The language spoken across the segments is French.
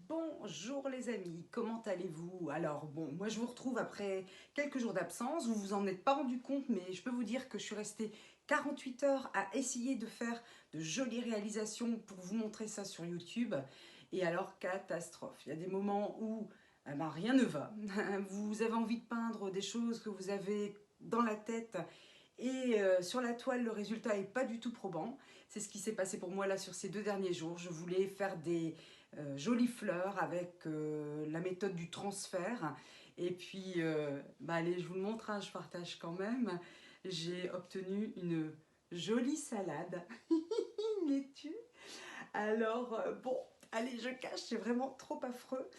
Bonjour les amis, comment allez-vous? Alors bon, moi je vous retrouve après quelques jours d'absence, vous vous en êtes pas rendu compte, mais je peux vous dire que je suis restée 48 heures à essayer de faire de jolies réalisations pour vous montrer ça sur YouTube. Et alors, catastrophe, il y a des moments où rien ne va. Vous avez envie de peindre des choses que vous avez dans la tête et sur la toile, le résultat n'est pas du tout probant. C'est ce qui s'est passé pour moi là sur ces 2 derniers jours. Je voulais faire des jolies fleurs avec la méthode du transfert. Et puis, allez, je vous le montre, hein, je partage quand même. J'ai obtenu une jolie salade, une laitue. Alors, bon, allez, je cache, c'est vraiment trop affreux.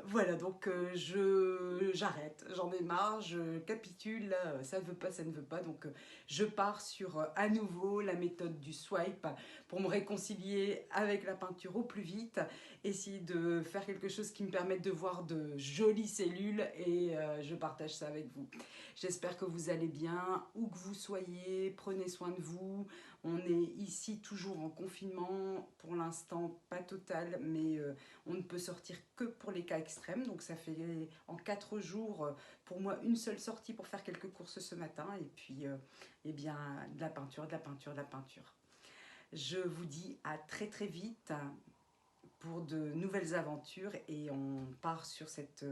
Voilà, donc j'arrête, j'en ai marre, je capitule, là, ça ne veut pas, ça ne veut pas. Donc, je pars sur à nouveau la méthode du swipe pour me réconcilier avec la peinture au plus vite, essayer de faire quelque chose qui me permette de voir de jolies cellules et je partage ça avec vous. J'espère que vous allez bien, où que vous soyez, prenez soin de vous. On est ici toujours en confinement, pour l'instant pas total, mais on ne peut sortir que pour les cas extrêmes. Donc ça fait en 4 jours pour moi une seule sortie pour faire quelques courses ce matin. Et puis eh bien de la peinture, de la peinture, de la peinture. Je vous dis à très très vite pour de nouvelles aventures et on part sur cette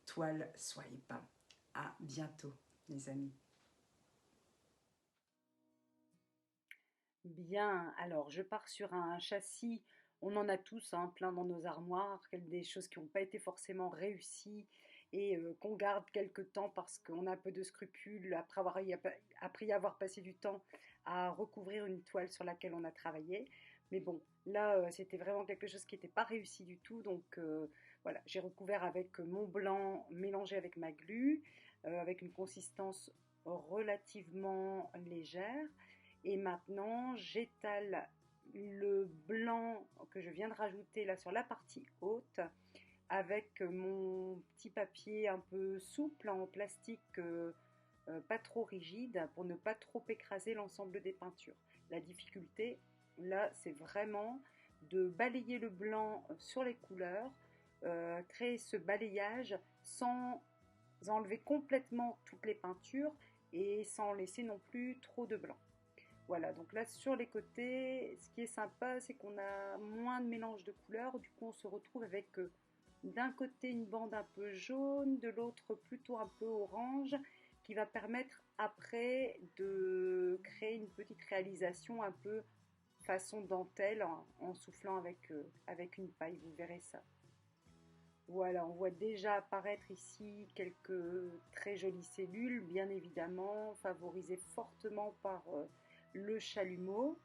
toile swipe. À bientôt les amis. Bien, alors je pars sur un châssis, on en a tous hein, plein dans nos armoires, des choses qui n'ont pas été forcément réussies et qu'on garde quelque temps parce qu'on a un peu de scrupules après y avoir passé du temps à recouvrir une toile sur laquelle on a travaillé. Mais bon, là c'était vraiment quelque chose qui n'était pas réussi du tout, donc voilà, j'ai recouvert avec mon blanc mélangé avec ma glu, avec une consistance relativement légère. Et maintenant, j'étale le blanc que je viens de rajouter là sur la partie haute avec mon petit papier un peu souple en plastique pas trop rigide pour ne pas trop écraser l'ensemble des peintures. La difficulté là, c'est vraiment de balayer le blanc sur les couleurs, créer ce balayage sans enlever complètement toutes les peintures et sans laisser non plus trop de blanc. Voilà, donc là sur les côtés, ce qui est sympa, c'est qu'on a moins de mélange de couleurs. Du coup, on se retrouve avec d'un côté une bande un peu jaune, de l'autre plutôt un peu orange, qui va permettre après de créer une petite réalisation un peu façon dentelle en soufflant avec une paille. Vous verrez ça. Voilà, on voit déjà apparaître ici quelques très jolies cellules, bien évidemment, favorisées fortement par le chalumeau.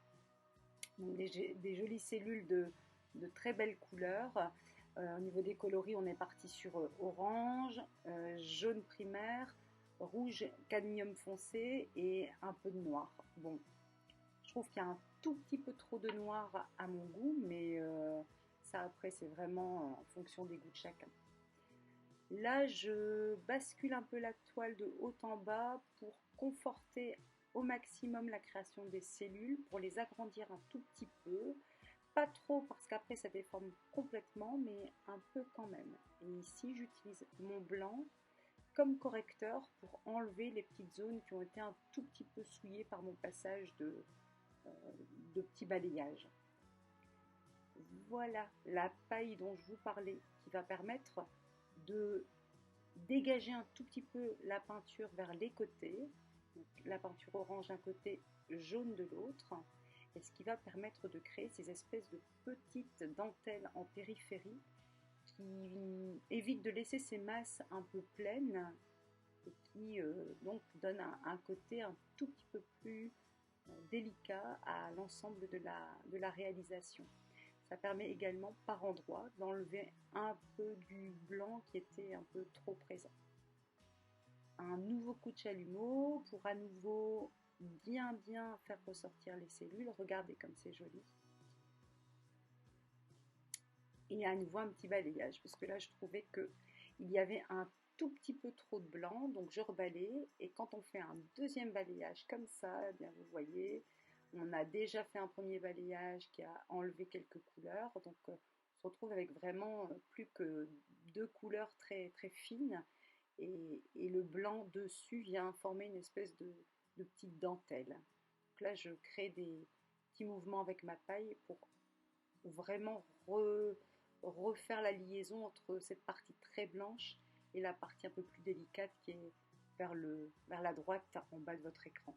Donc des jolies cellules de très belles couleurs. Au niveau des coloris, on est parti sur orange, jaune primaire, rouge cadmium foncé et un peu de noir. Bon, je trouve qu'il y a un tout petit peu trop de noir à mon goût, mais ça après c'est vraiment en fonction des goûts de chacun. Là, je bascule un peu la toile de haut en bas pour conforter au maximum la création des cellules, pour les agrandir un tout petit peu. Pas trop parce qu'après ça déforme complètement, mais un peu quand même. Et ici, j'utilise mon blanc comme correcteur pour enlever les petites zones qui ont été un tout petit peu souillées par mon passage euh, de petit balayage. Voilà la paille dont je vous parlais qui va permettre de dégager un tout petit peu la peinture vers les côtés, donc la peinture orange d'un côté, jaune de l'autre, et ce qui va permettre de créer ces espèces de petites dentelles en périphérie qui évitent de laisser ces masses un peu pleines et qui donc donnent un côté un tout petit peu plus délicat à l'ensemble de la réalisation. Ça permet également par endroits d'enlever un peu du blanc qui était un peu trop présent. Un nouveau coup de chalumeau pour à nouveau bien faire ressortir les cellules. Regardez comme c'est joli. Et à nouveau un petit balayage parce que là je trouvais qu'il y avait un tout petit peu trop de blanc, donc je rebalaye et quand on fait un deuxième balayage comme ça, eh bien vous voyez, on a déjà fait un premier balayage qui a enlevé quelques couleurs, donc se retrouve avec vraiment plus que deux couleurs très, très fines et le blanc dessus vient former une espèce de petite dentelle. Donc là, je crée des petits mouvements avec ma paille pour vraiment refaire la liaison entre cette partie très blanche et la partie un peu plus délicate qui est vers la droite en bas de votre écran.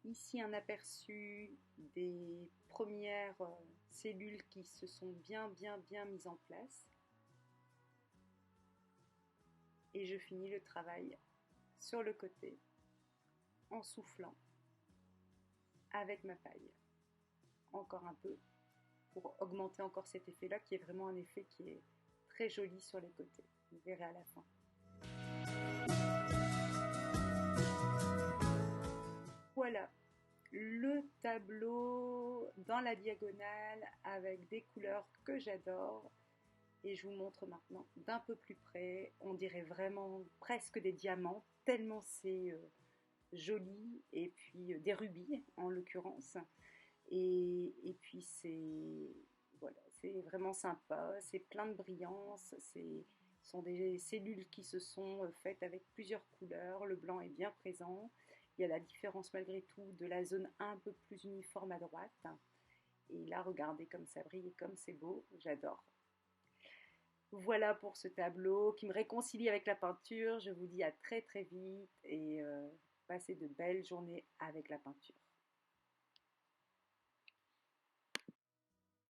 Ici un aperçu des premières cellules qui se sont bien mises en place. Et je finis le travail sur le côté en soufflant avec ma paille. Encore un peu pour augmenter encore cet effet-là qui est vraiment un effet qui est très joli sur les côtés. Vous verrez à la fin. Voilà le tableau dans la diagonale avec des couleurs que j'adore. Et je vous montre maintenant d'un peu plus près. On dirait vraiment presque des diamants, tellement c'est joli. Et puis des rubis en l'occurrence. Et puis voilà, c'est vraiment sympa, c'est plein de brillance. Ce sont des cellules qui se sont faites avec plusieurs couleurs. Le blanc est bien présent. Il y a la différence malgré tout de la zone un peu plus uniforme à droite. Et là, regardez comme ça brille et comme c'est beau, j'adore. Voilà pour ce tableau qui me réconcilie avec la peinture. Je vous dis à très très vite et passez de belles journées avec la peinture.